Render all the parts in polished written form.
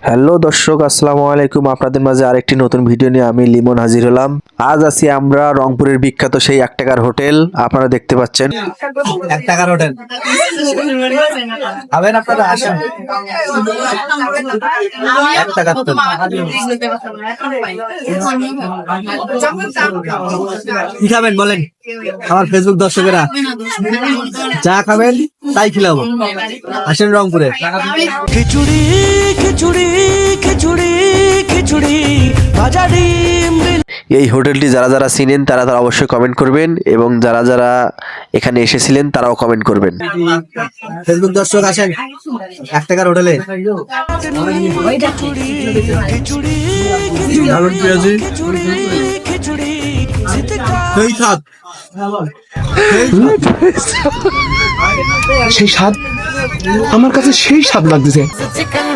Hello দর্শক, আসসালামু আলাইকুম। আপনাদের মাঝে আরেকটি নতুন ভিডিও নিয়ে আমি লিমন হাজির হলাম। আজ আছি আমরা রংপুরের বিখ্যাত সেই 1 টাকার হোটেল। আপনারা দেখতে পাচ্ছেন 1 টাকার হোটেল খাবেন আপনারা, আসেন। 1 টাকার হোটেল কি খাবেন বলেন? আমার ফেসবুক দর্শকেরা যা খাবেন তাই খিলাবো, আসেন রংপুরে। খিচুড়ি খিচুড়ি খিচুড়ি খিচুড়ি ভাজা ডিম। এই হোটেলটি যারা যারা চিনেন তারা তারা অবশ্যই কমেন্ট করবেন, এবং যারা যারা এখানে এসেছিলেন তারাও কমেন্ট করবেন। ফেসবুক দর্শক আসেন 1 টাকার হোটেলে। সেই স্বাদ, সেই স্বাদ আমার কাছে সেই স্বাদ লাগতেছে। चिकन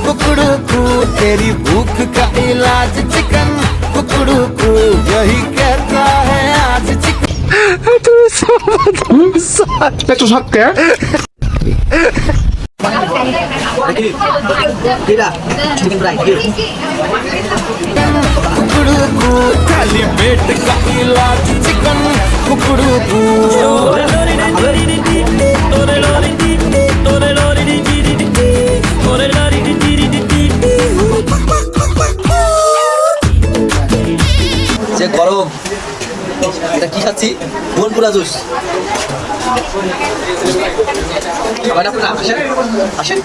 कुकड़ू कू तेरी भूख का इलाज चिकन कुकड़ू कू यही कहता है आज चिकन। একটু সত্যি कुकड़ू कू खाली पेट का इलाज चिकन कुकड़ू कू। যে গরম, এটা কি খাচ্ছি? বনপুরা জুস খাবেন আপনারা, আসেন আসেন।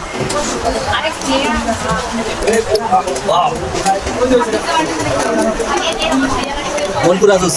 বনপুরা জুস।